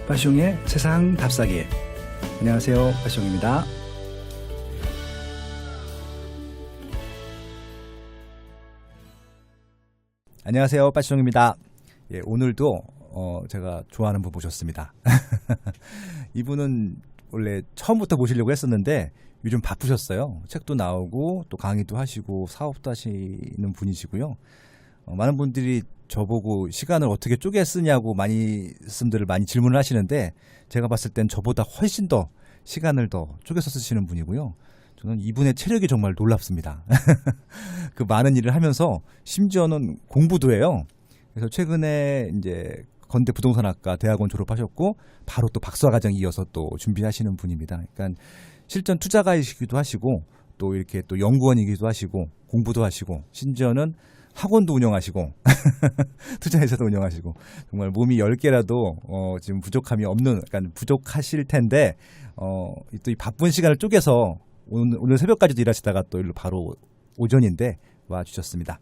빠숑의 세상 답사기. 안녕하세요, 빠숑입니다. 안녕하세요, 빠숑입니다. 예, 오늘도 제가 좋아하는 분 모셨습니다. 이분은 원래 처음부터 모시려고 했었는데 요즘 바쁘셨어요. 책도 나오고 또 강의도 하시고 사업도 하시는 분이시고요. 많은 분들이 저보고 시간을 어떻게 쪼개 쓰냐고 말씀들을 많이 질문을 하시는데, 제가 봤을 땐 저보다 훨씬 더 시간을 더 쪼개서 쓰시는 분이고요. 저는 이분의 체력이 정말 놀랍습니다. 그 많은 일을 하면서 심지어는 공부도 해요. 그래서 최근에 이제 건대 부동산학과 대학원 졸업하셨고 바로 또 박사과정 이어서 또 준비하시는 분입니다. 그러니까 실전 투자가이시기도 하시고 또 이렇게 또 연구원이기도 하시고 공부도 하시고 심지어는 학원도 운영하시고 투자회사도 운영하시고, 정말 몸이 10개라도 지금 부족함이 없는, 약간 부족하실 텐데 또 이 바쁜 시간을 쪼개서 오늘 새벽까지도 일하시다가 또 일로 바로 오전인데 와주셨습니다.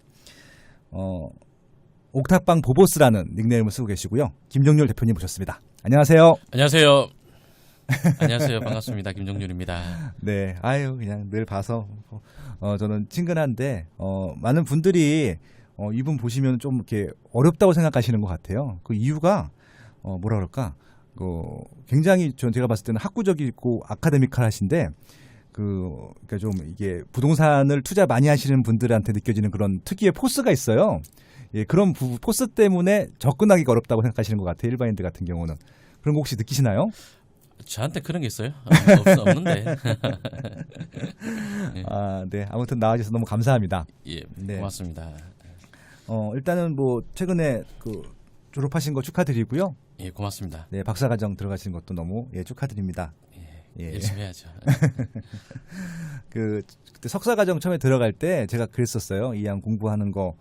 옥탑방 보보스라는 닉네임을 쓰고 계시고요. 김정률 대표님 모셨습니다. 안녕하세요. 안녕하세요. 안녕하세요. 반갑습니다. 김정률입니다. 네, 아유, 그냥 늘 봐서 저는 친근한데 많은 분들이 이분 보시면 좀 이렇게 어렵다고 생각하시는 것 같아요. 그 이유가 뭐라 그럴까? 굉장히 제가 봤을 때는 학구적이고 아카데미컬하신데 그러니까 좀 이게 부동산을 투자 많이 하시는 분들한테 느껴지는 그런 특유의 포스가 있어요. 예, 그런 포스 때문에 접근하기가 어렵다고 생각하시는 것 같아요. 일반인들 같은 경우는. 그런 거 혹시 느끼시나요? 저한테 그런 게 있어요? 없는데. 네. 아, 네. 아무튼 나와주셔서 너무 감사합니다. 예, 네. 고맙습니다. 일단은 뭐 최근에 졸업하신 거 축하드리고요. 예, 고맙습니다. 네, 박사과정 들어가신 것도 너무 축하드립니다. 예, 열심히 해야죠. 그때 석사과정 처음에 들어갈 때 제가 그랬었어요. 이 양 공부하는 거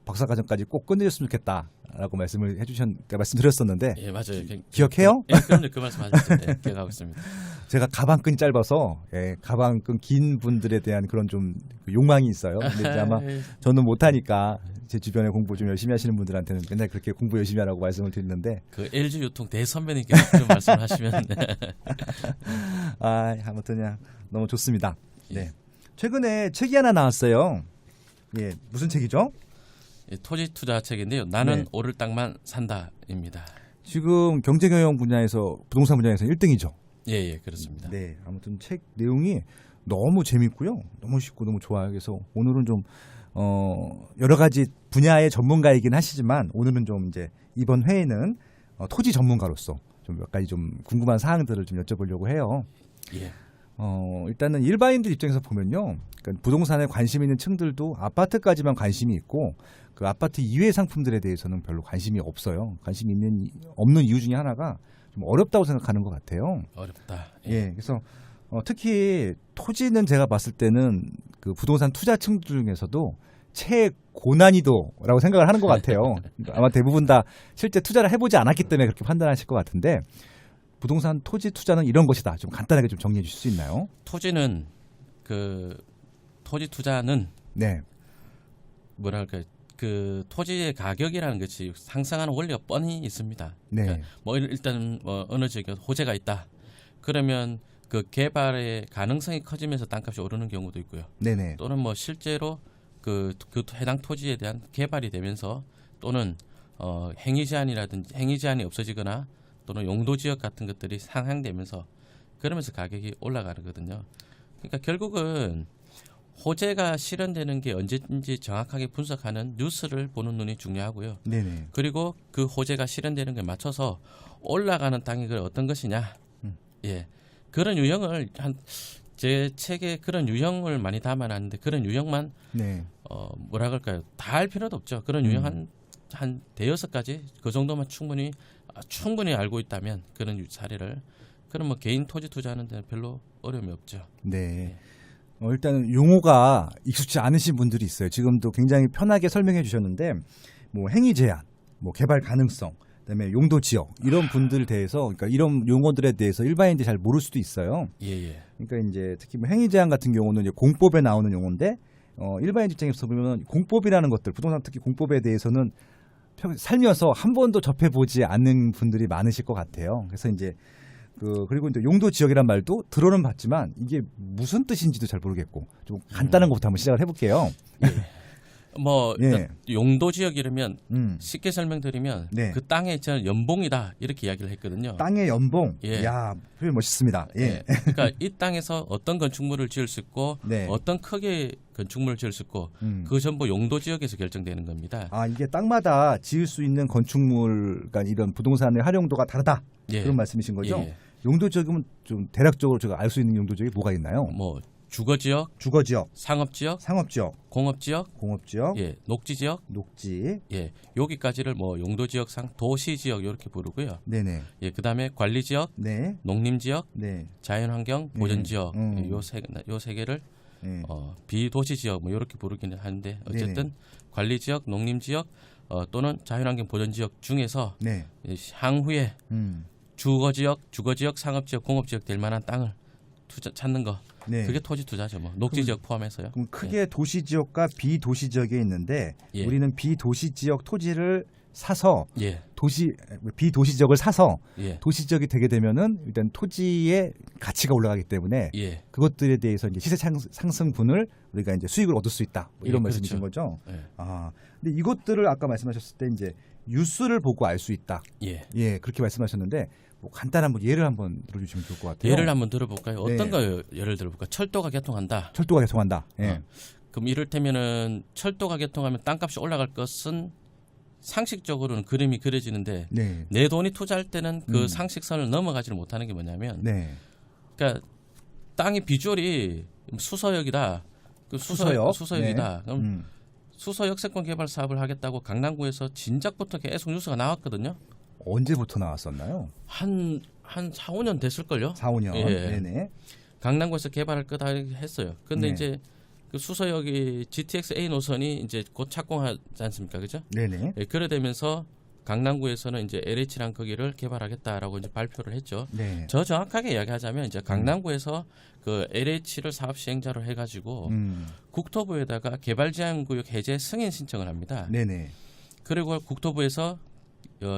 박사과정까지 꼭 끝내줬으면 좋겠다라고 말씀드렸었는데. 예, 맞아요. 기억해요? 예, 그럼요. 그 말씀 하셨죠. 네, 기억하고 있습니다. 제가 가방끈이 짧아서 가방끈 긴 분들에 대한 그런 좀 욕망이 있어요. 근데 이제 아마 저는 못하니까 제 주변에 공부 좀 열심히 하시는 분들한테는 맨날 그렇게 공부 열심히 하라고 말씀을 드리는데, 그 LG 유통 대선배님께서 좀 말씀하시면 아무튼 그냥 너무 좋습니다. 네, 최근에 책이 하나 나왔어요. 예, 무슨 책이죠? 예, 토지 투자 책인데요. 나는 네. 오를 땅만 산다입니다. 지금 경제경영 분야에서 부동산 분야에서 1등이죠. 예, 그렇습니다. 네, 아무튼 책 내용이 너무 재밌고요, 너무 쉽고 너무 좋아요. 그래서 오늘은 좀 여러 가지 분야의 전문가이긴 하시지만 오늘은 좀 이제 이번 회에는 토지 전문가로서 좀 몇 가지 좀 궁금한 사항들을 좀 여쭤보려고 해요. 예. 일단은 일반인들 입장에서 보면요, 그러니까 부동산에 관심 있는 층들도 아파트까지만 관심이 있고 그 아파트 이외의 상품들에 대해서는 별로 관심이 없어요. 관심이 없는 이유 중에 하나가 좀 어렵다고 생각하는 것 같아요. 어렵다. 예, 그래서 특히 토지는 제가 봤을 때는 그 부동산 투자층 중에서도 최고난이도라고 생각을 하는 것 같아요. 아마 대부분 다 실제 투자를 해보지 않았기 때문에 그렇게 판단하실 것 같은데, 부동산 토지 투자는 이런 것이다. 좀 간단하게 좀 정리해 주실 수 있나요? 토지 투자는 네, 뭐랄까, 그 토지의 가격이라는 것이 상승하는 원리가 뻔히 있습니다. 네, 그러니까 일단 어느 지역에 호재가 있다. 그러면 그 개발의 가능성이 커지면서 땅값이 오르는 경우도 있고요. 네네, 또는 뭐 실제로 그 해당 토지에 대한 개발이 되면서 또는 행위 제한이 없어지거나 또는 용도 지역 같은 것들이 상향되면서 그러면서 가격이 올라가거든요. 그러니까 결국은 호재가 실현되는 게 언제인지 정확하게 분석하는 뉴스를 보는 눈이 중요하고요. 네네, 그리고 그 호재가 실현되는 것에 맞춰서 올라가는 땅이 어떤 것이냐. 예, 그런 유형을 제 책에 그런 유형을 많이 담아놨는데, 그런 유형만 네, 뭐라 그럴까요? 다 할 필요도 없죠. 그런 유형 한 대여섯 가지 그 정도만 충분히 알고 있다면 그런 사례를, 그럼 뭐 개인 토지 투자하는 데는 별로 어려움이 없죠. 네. 일단 용어가 익숙치 않으신 분들이 있어요. 지금도 굉장히 편하게 설명해 주셨는데, 뭐 행위 제한, 뭐 개발 가능성, 그다음에 용도 지역, 이런 분들 대해서, 그러니까 이런 용어들에 대해서 일반인들이 잘 모를 수도 있어요. 예. 그러니까 이제 특히 뭐 행위 제한 같은 경우는 이제 공법에 나오는 용어인데, 일반인 입장에서 보면 공법이라는 것들, 부동산 특히 공법에 대해서는 살면서 한 번도 접해보지 않는 분들이 많으실 것 같아요. 그래서 이제 그리고 이제 용도 지역이란 말도 들어는 봤지만 이게 무슨 뜻인지도 잘 모르겠고 좀 간단한 것부터 한번 시작을 해볼게요. 뭐 예. 일단 용도 지역 이러면 음. 쉽게 설명드리면 네. 그 땅에 있는 연봉이다 이렇게 이야기를 했거든요. 땅의 연봉. 예. 야, 표현 멋있습니다. 예. 예. 그러니까 이 땅에서 어떤 건축물을 지을 수 있고 네. 어떤 크기의 건축물을 지을 수 있고 그 전부 용도 지역에서 결정되는 겁니다. 아, 이게 땅마다 지을 수 있는 건축물, 그러니까 이런 부동산의 활용도가 다르다. 예. 그런 말씀이신 거죠? 예. 용도 지역이면 좀 대략적으로 제가 알 수 있는 용도 지역이 뭐가 있나요? 뭐 주거 지역, 주거 지역, 상업 지역, 상업 지역, 공업 지역, 공업 지역, 예, 녹지 지역, 녹지. 예, 여기까지를 뭐 용도 지역상 도시 지역 이렇게 부르고요. 네네. 예, 그다음에 관리 지역, 네. 농림 지역, 네. 자연환경 보전 지역 음. 예, 요 세 개를 네. 비도시 지역 뭐 이렇게 부르기는 하는데 어쨌든 관리 지역, 농림 지역 또는 자연환경 보전 지역 중에서 네. 향후에 음. 주거 지역, 상업 지역, 공업 지역 될 만한 땅을 찾는 거. 네. 그게 토지 투자죠. 뭐 녹지 지역 포함해서요. 그럼 크게 도시 지역과 비도시 지역에 있는데 예. 우리는 비도시 지역 토지를 사서 예. 비도시 지역을 사서 예. 도시 지역이 되게 되면은 일단 토지의 가치가 올라가기 때문에 예. 그것들에 대해서 이제 시세 상승분을 우리가 이제 수익을 얻을 수 있다. 뭐 이런 예, 말씀이신 그렇죠. 거죠? 예. 아, 근데 이것들을 아까 말씀하셨을 때 이제 뉴스를 보고 알 수 있다. 예. 예, 그렇게 말씀하셨는데 뭐 간단한 뭐 예를 한번 들어주시면 좋을 것 같아요. 예를 한번 들어볼까요? 네. 어떤 거 예를 들어볼까? 철도가 개통한다. 철도가 개통한다. 예. 그럼 이를테면은 철도가 개통하면 땅값이 올라갈 것은 상식적으로는 그림이 그려지는데 네. 내 돈이 투자할 때는 그 상식선을 넘어가지를 못하는 게 뭐냐면, 네. 그러니까 땅의 비주얼이 수서역이다. 그 수서역이다. 네. 그럼 수서 역세권 개발 사업을 하겠다고 강남구에서 진작부터 계속 뉴스가 나왔거든요. 언제부터 나왔었나요? 한 4, 5년 됐을걸요. 4, 5년. 예. 네네. 강남구에서 개발할 거다 했어요. 근데 네. 이제 그 수서역이 GTX A 노선이 이제 곧 착공하지 않습니까? 그죠? 네네. 예, 그래 되면서 강남구에서는 이제 LH랑 거기를 개발하겠다라고 이제 발표를 했죠. 네. 저 정확하게 이야기하자면 이제 강남구에서 그 LH를 사업 시행자로 해가지고 국토부에다가 개발제한구역 해제 승인 신청을 합니다. 네네. 그리고 국토부에서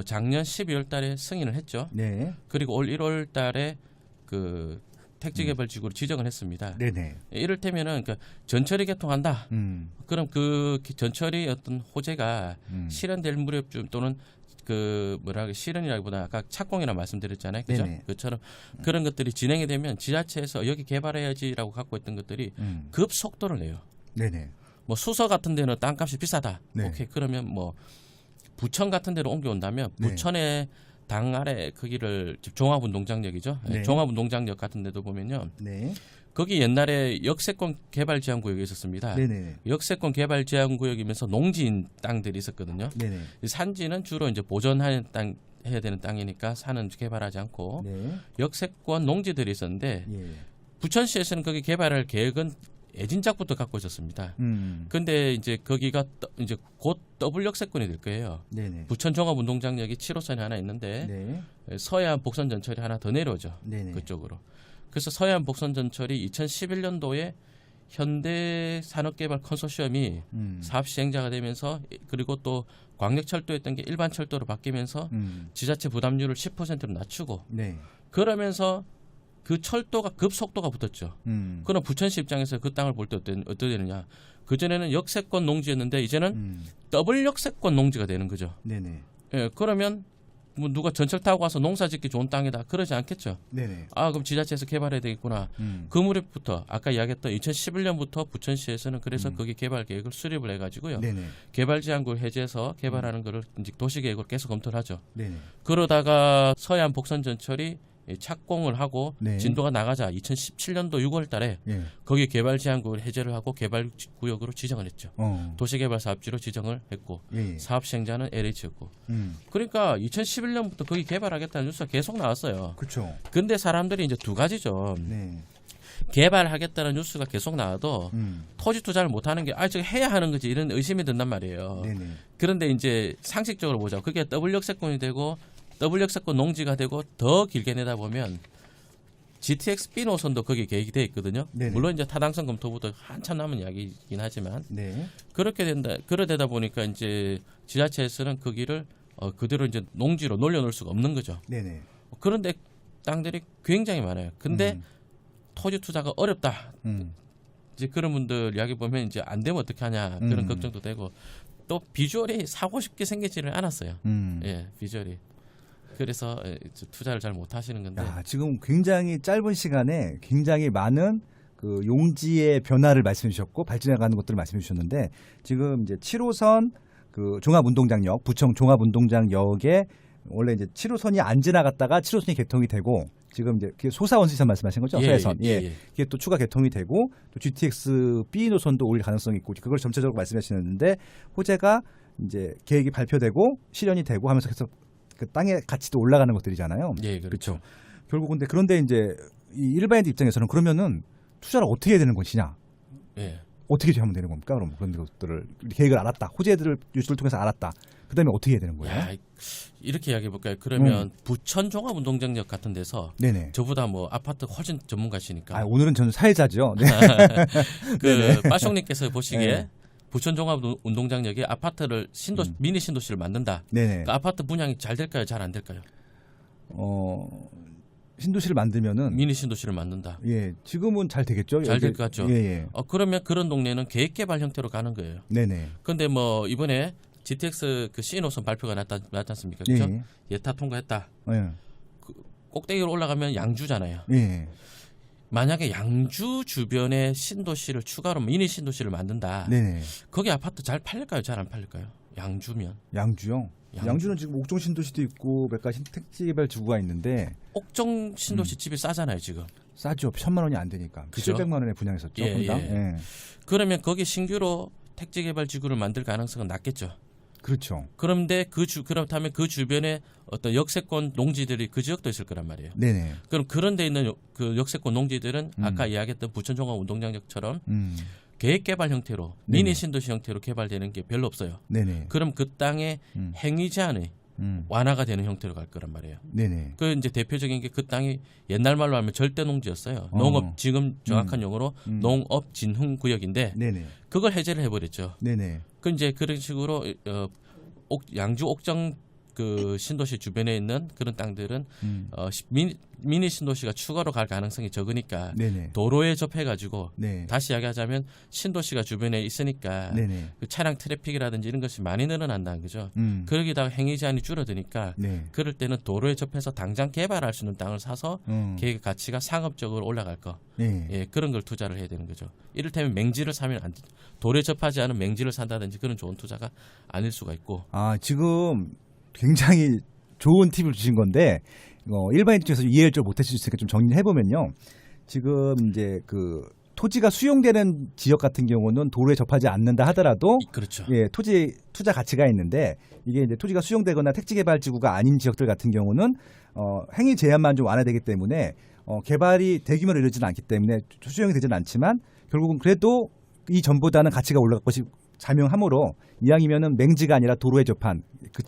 작년 12월달에 승인을 했죠. 네. 그리고 올 1월달에 그 택지개발지구로 지정을 했습니다. 네네. 이를테면은 그러니까 전철이 개통한다. 음. 그럼 그 전철이 어떤 호재가 실현될 무렵쯤 또는 그 실현이라기보다 아까 착공이라 말씀드렸잖아요. 그죠? 네네. 그처럼 그런 것들이 진행이 되면 지자체에서 여기 개발해야지라고 갖고 있던 것들이 급 속도를 내요. 네네. 뭐 수서 같은 데는 땅값이 비싸다. 네. 오케이. 그러면 뭐 부천 같은 데로 옮겨온다면 네. 부천의 당 아래 거기를 종합운동장역이죠. 네. 종합운동장역 같은 데도 보면요. 네. 거기 옛날에 역세권 개발 제한 구역이 있었습니다. 네네. 역세권 개발 제한 구역이면서 농지인 땅들이 있었거든요. 네네. 이 산지는 주로 이제 보존하는 땅 해야 되는 땅이니까 산은 개발하지 않고 네. 역세권 농지들이 있었는데 예. 부천시에서는 거기 개발할 계획은 예진작부터 갖고 있었습니다. 근데 이제 거기가 이제 곧 더블 역세권이 될 거예요. 네네. 부천 종합운동장역이 7호선이 하나 있는데 네. 서해안 복선 전철이 하나 더 내려오죠. 네네. 그쪽으로. 그래서 서해안 복선 전철이 2011년도에 현대산업개발 컨소시엄이 사업 시행자가 되면서 그리고 또 광역철도였던 게 일반 철도로 바뀌면서 지자체 부담률을 10%로 낮추고 네. 그러면서 그 철도가 급속도가 붙었죠. 그럼 부천시 입장에서 그 땅을 볼 때 어떻게 되느냐. 그전에는 역세권 농지였는데 이제는 더블 역세권 농지가 되는 거죠. 네네. 예, 그러면 뭐 누가 전철 타고 와서 농사 짓기 좋은 땅이다. 그러지 않겠죠. 네네. 아, 그럼 지자체에서 개발해야 되겠구나. 그 무렵부터 아까 이야기했던 2011년부터 부천시에서는 그래서 거기 개발 계획을 수립을 해가지고요. 네네. 개발 제한구를 해제해서 개발하는 거를 이제 도시계획으로 계속 검토를 하죠. 네네. 그러다가 서해안 복선 전철이 착공을 하고 네. 진도가 나가자 2017년도 6월달에 예. 거기 개발 제한구를 해제를 하고 개발 구역으로 지정을 했죠. 도시개발 사업지로 지정을 했고 예. 사업 시행자는 LH였고. 그러니까 2011년부터 거기 개발하겠다는 뉴스가 계속 나왔어요. 그렇죠. 근데 사람들이 이제 두 가지죠. 네. 개발하겠다는 뉴스가 계속 나와도 토지 투자를 못하는 게 저거 해야 하는 거지 이런 의심이 든단 말이에요. 네네. 그런데 이제 상식적으로 보자. 그게 더블 역세권이 되고 더블 역세권 농지가 되고 더 길게 내다 보면 GTX B 노선도 거기 계획이 돼 있거든요. 네네. 물론 이제 타당성 검토부터 한참 남은 이야기이긴 하지만 네. 그렇게 된다. 그러다 보니까 이제 지자체에서는 거기를 그대로 이제 농지로 놀려놓을 수가 없는 거죠. 네네. 그런데 땅들이 굉장히 많아요. 근데 토지 투자가 어렵다. 이제 그런 분들 이야기 보면 이제 안 되면 어떻게 하냐 그런 걱정도 되고 또 비주얼이 사고 싶게 생기지를 않았어요. 예, 비주얼이. 그래서 투자를 잘 못 하시는 건데. 야, 지금 굉장히 짧은 시간에 굉장히 많은 그 용지의 변화를 말씀해 주셨고 발전해가는 것들을 말씀해 주셨는데 지금 이제 7호선 그 종합운동장역 부청 종합운동장역에 원래 이제 7호선이 안 지나갔다가 7호선이 개통이 되고 지금 이제 그게 소사원수선 말씀하신 거죠? 소해선. 예. 그게 또 추가 개통이 되고 또 GTX B 노선도 올 가능성이 있고 그걸 전체적으로 말씀하시는데 호재가 이제 계획이 발표되고 실현이 되고 하면서 계속 그 땅의 가치도 올라가는 것들이잖아요. 예, 그렇죠. 결국 그런데 이제 이 일반인들 입장에서는 그러면은 투자를 어떻게 해야 되는 것이냐? 예. 어떻게 하면 되는 겁니까? 그럼 그런 것들을 계획을 알았다, 호재들을 뉴스를 통해서 알았다. 그다음에 어떻게 해야 되는 거예요? 야, 이렇게 이야기해 볼까요? 그러면 부천 종합운동장역 같은 데서 네네. 저보다 뭐 아파트 훨씬 전문가시니까. 아, 오늘은 저는 사회자죠. 네. 그 빠숑님께서 보시기에 네. 부천 종합운동장역에 아파트를 미니 신도시를 만든다. 네네. 그 아파트 분양이 잘 될까요? 잘 안 될까요? 신도시를 만들면은 미니 신도시를 만든다. 예, 지금은 잘 되겠죠. 잘 될 것 같죠. 예, 예. 그러면 그런 동네는 계획개발 형태로 가는 거예요. 네네. 그런데 뭐 이번에 GTX 그 C 노선 발표가 났지 않습니까? 그렇죠? 예. 예타 통과했다. 예. 꼭대기로 올라가면 양주잖아요. 예. 만약에 양주 주변에 신도시를 추가로 미니 신도시를 만든다. 네네. 거기 아파트 잘 팔릴까요? 잘 안 팔릴까요? 양주면. 양주요. 양주는 지금 옥정 신도시도 있고 몇 가지 택지개발 지구가 있는데 옥정 신도시 집이 싸잖아요, 지금. 싸죠. 1,000만 원이 안 되니까. 그죠? 700만 원에 분양했었죠. 예, 분당. 예. 예. 그러면 거기 신규로 택지개발 지구를 만들 가능성은 낮겠죠. 그렇죠. 그런데 그렇다면 그 주변에 어떤 역세권 농지들이 그 지역도 있을 거란 말이에요. 네네. 그럼 그런 데 있는 그 역세권 농지들은 아까 이야기했던 부천종합운동장역처럼 계획개발 형태로 네네. 미니 신도시 형태로 개발되는 게 별로 없어요. 네네. 그럼 그 땅의 행위 제한이 완화가 되는 형태로 갈 거란 말이에요. 네네. 그 이제 대표적인 게 그 땅이 옛날 말로 하면 절대 농지였어요. 농업 지금 정확한 용어로 농업 진흥 구역인데 네네. 그걸 해제를 해버렸죠. 네네. 그 이제 그런 식으로 양주 옥정 그 신도시 주변에 있는 그런 땅들은 미니 신도시가 추가로 갈 가능성이 적으니까 네네. 도로에 접해가지고 네. 다시 이야기하자면 신도시가 주변에 있으니까 네네. 그 차량 트래픽이라든지 이런 것이 많이 늘어난다는 거죠. 음. 그러기다가 행위 제한이 줄어드니까 네. 그럴 때는 도로에 접해서 당장 개발할 수 있는 땅을 사서 계획 가치가 상업적으로 올라갈 거. 네. 예, 그런 걸 투자를 해야 되는 거죠. 이를테면 맹지를 사면 안 돼. 도로에 접하지 않은 맹지를 산다든지 그런 좋은 투자가 아닐 수가 있고. 아, 지금 굉장히 좋은 팁을 주신 건데 일반인 입장에서 이해를 좀 못하실 수 있으니까 좀 정리를 해보면요. 지금 이제 그 토지가 수용되는 지역 같은 경우는 도로에 접하지 않는다 하더라도 그렇죠. 예, 토지 투자 가치가 있는데 이게 이제 토지가 수용되거나 택지개발지구가 아닌 지역들 같은 경우는 행위 제한만 좀 완화되기 때문에 개발이 대규모로 이루어지는 않기 때문에 수용이 되지는 않지만 결국은 그래도 이 전보다는 가치가 올라갈 것이 자명하므로 이왕이면은 맹지가 아니라 도로에 접한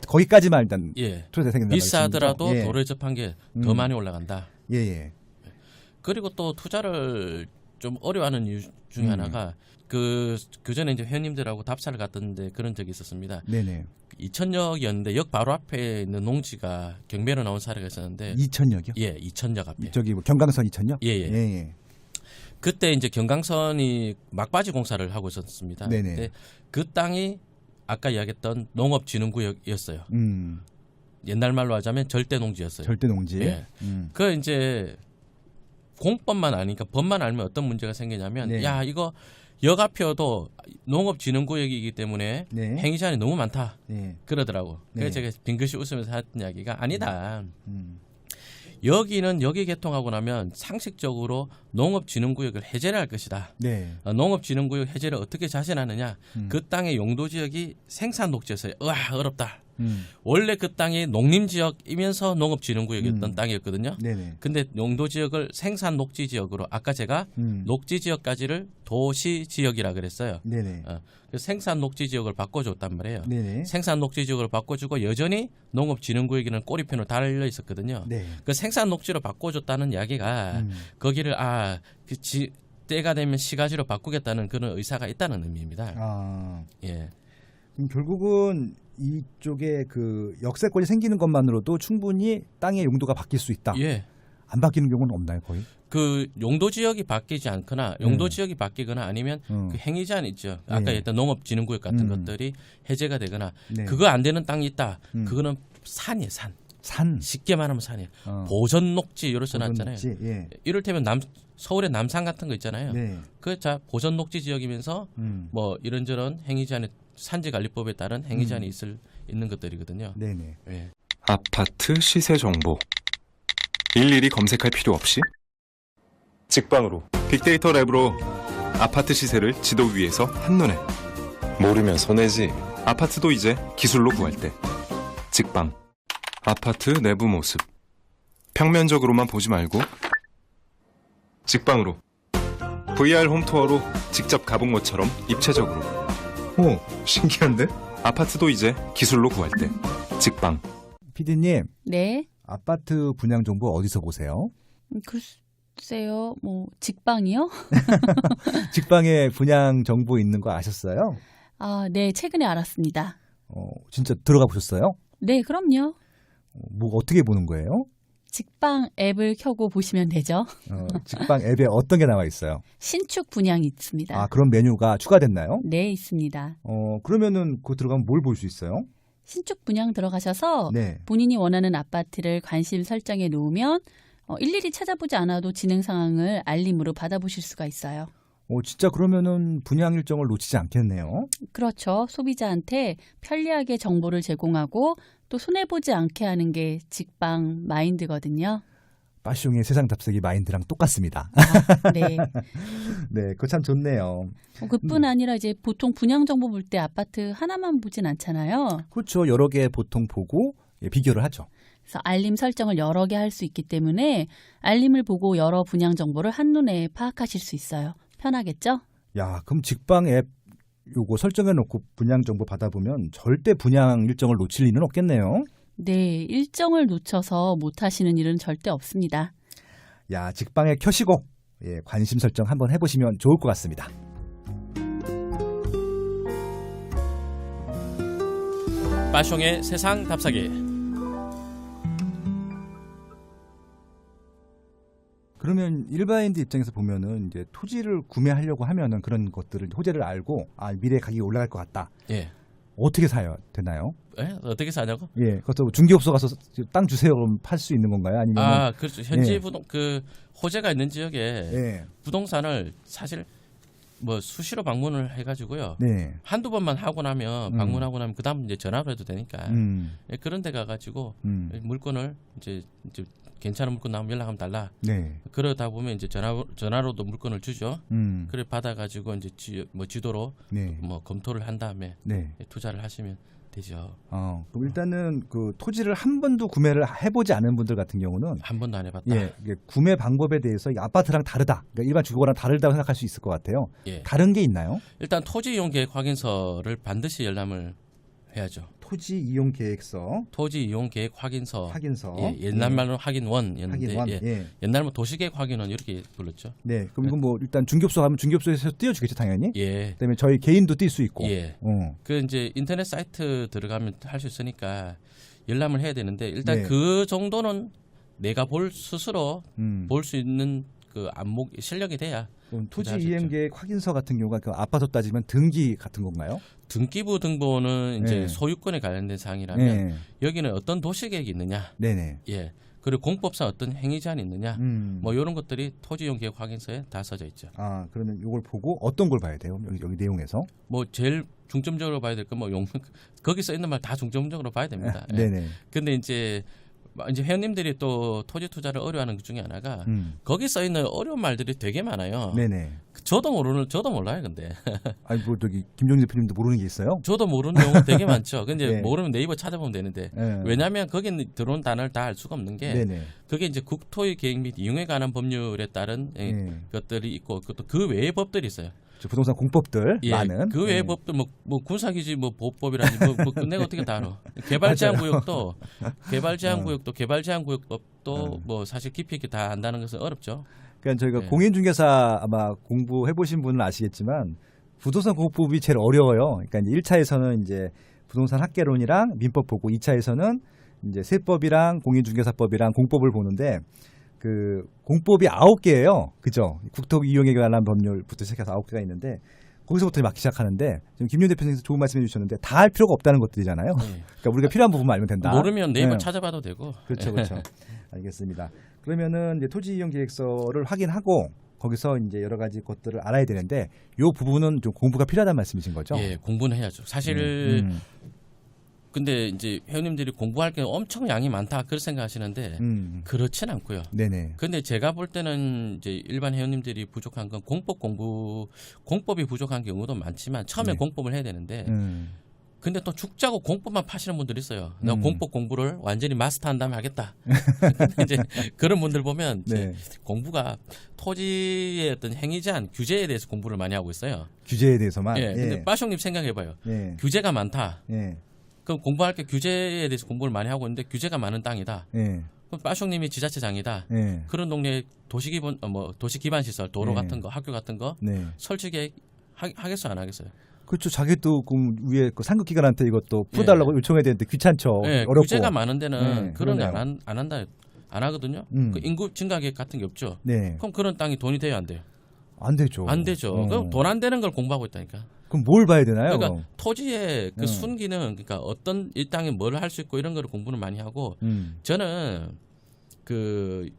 거기까지만 일단 예. 투자 대상이 비싸더라도 예. 도로에 접한 게 더 많이 올라간다. 예예. 그리고 또 투자를 좀 어려워하는 이유 중에 하나가 그 전에 이제 회원님들하고 답사를 갔던데 그런 적이 있었습니다. 네네. 2000역이었는데 역 바로 앞에 있는 농지가 경매로 나온 사례가 있었는데 2000역이요? 예, 2000역 앞에. 저기 뭐 경강선 2000역? 예, 예. 예. 그때 이제 경강선이 막바지 공사를 하고 있었습니다. 네네. 근데 그 땅이 아까 이야기했던 농업진흥구역이었어요. 옛날 말로 하자면 절대 농지였어요. 절대 농지. 예. 그 이제 공법만 아니까 법만 알면 어떤 문제가 생기냐면 네. 야 이거 역 앞이어도 농업진흥구역이기 때문에 네. 행위 제한이 너무 많다 네. 그러더라고. 그래서 네. 제가 빙긋이 웃으면서 했던 이야기가 아니다. 여기는 여기 개통하고 나면 상식적으로 농업진흥구역을 해제를 할 것이다. 네. 농업진흥구역 해제를 어떻게 자신하느냐. 그 땅의 용도지역이 생산녹지였어요. 으아 어렵다. 원래 그 땅이 농림지역이면서 농업진흥구역이었던 땅이었거든요. 네네. 근데 용도지역을 생산녹지지역으로 아까 제가 녹지지역까지를 도시지역이라 그랬어요. 네네. 그 생산녹지지역을 바꿔줬단 말이에요. 네네. 생산녹지지역을 바꿔주고 여전히 농업진흥구역에는 꼬리표는 달려 있었거든요. 네. 그 생산녹지로 바꿔줬다는 이야기가 거기를 때가 되면 시가지로 바꾸겠다는 그런 의사가 있다는 의미입니다. 아. 예. 결국은 이쪽에 그 역세권이 생기는 것만으로도 충분히 땅의 용도가 바뀔 수 있다. 예. 안 바뀌는 경우는 없나요, 거의? 그 용도 지역이 바뀌지 않거나 용도 지역이 바뀌거나 아니면 그 행위 제한 있죠. 아까 네. 얘기했던 농업진흥구역 같은 것들이 해제가 되거나 네. 그거 안 되는 땅이 있다. 그거는 산이에요, 산. 산. 쉽게 말하면 산이에요. 보전 녹지 이렇게 써놨잖아요. 보존 녹지, 예. 이를테면 서울의 남산 같은 거 있잖아요. 네. 그 자 보전 녹지 지역이면서 뭐 이런저런 행위 제한의 산지관리법에 따른 행위 제한이 있는 것들이거든요. 네네. 예. 아파트 시세 정보 일일이 검색할 필요 없이 직방으로 빅데이터 랩으로 아파트 시세를 지도 위에서 한눈에 모르면 손해지. 아파트도 이제 기술로 구할 때 직방. 아파트 내부 모습 평면적으로만 보지 말고 직방으로 VR 홈투어로 직접 가본 것처럼 입체적으로. 오, 신기한데? 아파트도 이제 기술로 구할 때 직방. PD님, 네. 아파트 분양 정보 어디서 보세요? 글쎄요. 뭐 직방이요? 직방에 분양 정보 있는 거 아셨어요? 아, 네. 최근에 알았습니다. 진짜 들어가 보셨어요? 네, 그럼요. 뭐 어떻게 보는 거예요? 직방 앱을 켜고 보시면 되죠. 직방 앱에 어떤 게 나와 있어요? 신축 분양이 있습니다. 아, 그런 메뉴가 추가됐나요? 네, 있습니다. 그러면은 그거 들어가면 뭘 볼 수 있어요? 신축 분양 들어가셔서 네. 본인이 원하는 아파트를 관심 설정해 놓으면 일일이 찾아보지 않아도 진행 상황을 알림으로 받아보실 수가 있어요. 진짜 그러면은 분양 일정을 놓치지 않겠네요. 그렇죠. 소비자한테 편리하게 정보를 제공하고 또 손해보지 않게 하는 게 직방 마인드거든요. 빠숑의 세상 답세기 마인드랑 똑같습니다. 아, 네. 네, 그거 참 좋네요. 그뿐 아니라 이제 보통 분양 정보 볼 때 아파트 하나만 보진 않잖아요. 그렇죠. 여러 개 보통 보고 비교를 하죠. 그래서 알림 설정을 여러 개 할 수 있기 때문에 알림을 보고 여러 분양 정보를 한눈에 파악하실 수 있어요. 편하겠죠? 야, 그럼 직방 앱 요거 설정해 놓고 분양 정보 받아보면 절대 분양 일정을 놓칠 일은 없겠네요. 네, 일정을 놓쳐서 못 하시는 일은 절대 없습니다. 야, 직방에 켜시고 관심 설정 한번 해보시면 좋을 것 같습니다. 빠숑의 세상 답사기. 그러면 일반인들 입장에서 보면은 이제 토지를 구매하려고 하면은 그런 것들을 호재를 알고 미래 가격이 올라갈 것 같다. 예. 어떻게 사야 되나요? 예? 어떻게 사냐고? 예, 그것도 중개업소 가서 땅 주세요 그럼 팔 수 있는 건가요? 아니면 그렇죠. 현지 예. 그 호재가 있는 지역에 예. 부동산을 사실 뭐 수시로 방문을 해가지고요. 네. 한두 번만 하고 나면 방문하고 나면 그다음 이제 전화로 해도 되니까 예, 그런 데 가가지고 물건을 이제 괜찮은 물건 나오면 연락하면 달라. 네. 그러다 보면 이제 전화로도 물건을 주죠. 그래 받아가지고 이제 지도로 네. 뭐 검토를 한 다음에 네. 투자를 하시면 되죠. 그럼 일단은 그 토지를 한 번도 구매를 해보지 않은 분들 같은 경우는 한 번도 안 해봤다. 이게 구매 방법에 대해서 이 아파트랑 다르다. 그러니까 일반 주거랑 다르다고 생각할 수 있을 것 같아요. 예. 다른 게 있나요? 일단 토지 이용 계획 확인서를 반드시 열람을 해야죠. 토지 이용 계획서, 토지 이용 계획 확인서. 확인서. 예, 옛날 말로 확인원이었는데 확인원. 예. 예. 옛날 뭐 도시계획 확인원 이렇게 불렀죠. 네. 그럼 이건 뭐 일단 중개업소 가면 중개업소에서 띄워주겠죠, 당연히. 예. 그다음에 저희 개인도 뛸 수 있고. 예. 어. 그 이제 인터넷 사이트 들어가면 할 수 있으니까 열람을 해야 되는데 일단 네. 그 정도는 내가 스스로 볼 수 있는 그 안목 실력이 돼야 그럼 토지 투자할 수 이행 있죠. 계획 확인서 같은 경우가 그 아파트 따지면 등기 같은 건가요? 등기부 등본은 이제 네. 소유권에 관련된 사항이라면 네. 여기는 어떤 도시계획이 있느냐, 네네. 예, 그리고 공법상 어떤 행위 제한이 있느냐, 뭐 이런 것들이 토지 이용 계획 확인서에 다 써져 있죠. 그러면 이걸 보고 어떤 걸 봐야 돼요? 여기 내용에서? 뭐 제일 중점적으로 봐야 될 건 뭐 거기 써 있는 말 다 중점적으로 봐야 됩니다. 예. 네네. 근데 이제 회원님들이 또 토지 투자를 어려워하는 것 중에 하나가 거기 써 있는 어려운 말들이 되게 많아요. 네네. 저도 몰라요, 근데. 아니 뭐 저기 김종진 대표님도 모르는 게 있어요? 저도 모르는 용어 되게 많죠. 근데 네. 모르면 네이버 찾아보면 되는데. 네. 왜냐하면 거기는 들어온 단어를 다 알 수가 없는 게 네네. 그게 이제 국토의 계획 및 이용에 관한 법률에 따른 것들이 있고 그것도 그 외의 법들이 있어요. 저 부동산 공법들 예, 많은. 그 외의 법들 뭐 군사기지 뭐 보호법이라니 뭐 내가 어떻게 다 알아. 개발제한구역도 개발제한구역법도 뭐 사실 깊이 있게 다 안다는 것은 어렵죠. 그러니까 저희가 네. 공인중개사 아마 공부해 보신 분은 아시겠지만 부동산 공법이 제일 어려워요. 그러니까 이제 1차에서는 이제 부동산 학개론이랑 민법 보고 2차에서는 이제 세법이랑 공인중개사법이랑 공법을 보는데 그 공법이 9개예요. 그죠? 국토 이용에 관한 법률부터 시작해서 9개가 있는데 거기서부터 막기 시작하는데 지금 김윤 대표님께서 좋은 말씀해 주셨는데 다 할 필요가 없다는 것들이잖아요. 네. 그러니까 우리가 필요한 부분만 알면 된다. 모르면 네이버 네. 찾아봐도 되고. 그렇죠, 그렇죠. 알겠습니다. 그러면은 이제 토지 이용 계획서를 확인하고 거기서 이제 여러 가지 것들을 알아야 되는데 이 부분은 좀 공부가 필요하다는 말씀이신 거죠? 예, 공부는 해야죠. 사실 근데 이제 회원님들이 공부할 게 엄청 양이 많다 그렇게 생각하시는데 그렇진 않고요. 네네. 근데 제가 볼 때는 이제 일반 회원님들이 부족한 건 공법이 부족한 경우도 많지만 처음에 네. 공법을 해야 되는데 근데 또 죽자고 공법만 파시는 분들이 있어요. 나 공법 공부를 완전히 마스터한 다음에 하겠다. 근데 이제 그런 분들 보면 이제 네. 공부가 토지의 어떤 행위 제한 규제에 대해서 공부를 많이 하고 있어요. 규제에 대해서만. 예. 근데 빠숑님 생각해봐요. 예. 규제가 많다. 예. 그럼 공부할 게 규제에 대해서 공부를 많이 하고 있는데 규제가 많은 땅이다. 예. 그럼 빠숑님이 지자체장이다. 예. 그런 동네에 도시 기반 시설, 도로 네. 같은 거, 학교 같은 거 네. 설치 계획 하겠어요, 안 하겠어요? 그렇죠. 자기 또 위에 그 상급 기관한테 이것도 풀어달라고 요청해야 되는데 귀찮죠. 네, 어렵고. 규제가 많은 데는 네, 그런 거 그러네요. 안 한다, 안 하거든요. 그 인구 증가 계획 같은 게 없죠. 네. 그럼 그런 땅이 돈이 돼요, 안 돼요? 안 되죠. 안 되죠. 그럼 돈 안 되는 걸 공부하고 있다니까. 그럼 뭘 봐야 되나요? 그러니까 토지의 그 음. 순기능, 그러니까 어떤 이 땅에 뭘 할 수 있고 이런 거를 공부를 많이 하고 저는 그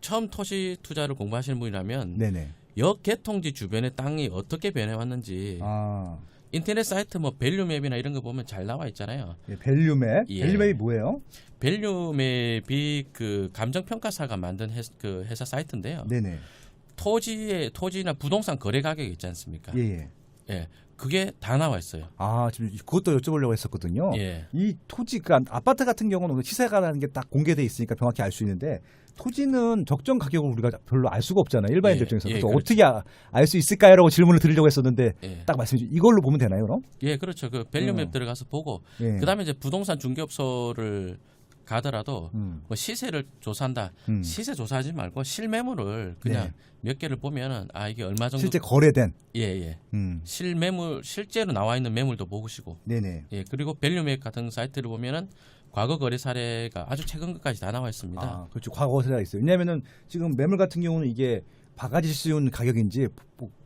처음 토지 투자를 공부하시는 분이라면 네네. 역개통지 주변의 땅이 어떻게 변해왔는지 아, 인터넷 사이트 뭐 밸류맵이나 이런 거 보면 잘 나와 있잖아요. 예, 밸류맵. 예. 밸류맵이 뭐예요? 밸류맵이 그 감정평가사가 만든 그 회사 사이트인데요. 네네. 토지나 부동산 거래 가격이 있지 않습니까? 예, 예. 예, 그게 다 나와 있어요. 아, 지금 그것도 여쭤보려고 했었거든요. 예. 이 토지, 그 아파트 같은 경우는 시세가라는 게 딱 공개돼 있으니까 정확히 알 수 있는데 토지는 적정 가격을 우리가 별로 알 수가 없잖아요. 일반인들 예, 입장에서. 예, 그래서 그렇죠. 어떻게 알 수 있을까요?라고 질문을 드리려고 했었는데 예. 딱 말씀해 주세요. 이걸로 보면 되나요, 그럼? 예, 그렇죠. 그 밸류맵 들어가서 보고 예. 그다음에 이제 부동산 중개업소를 가더라도 뭐 시세를 조사한다. 시세 조사하지 말고 실매물을 그냥 네. 몇 개를 보면은 아 이게 얼마 정도 실제 거래된. 예. 음. 실매물 실제로 나와 있는 매물도 보시고 네네. 예 그리고 밸류맵 같은 사이트를 보면은 과거 거래 사례가 아주 최근 것까지 다 나와 있습니다. 아, 그렇죠. 과거 세대가 있어요. 왜냐하면은 지금 매물 같은 경우는 이게 바가지 씌운 가격인지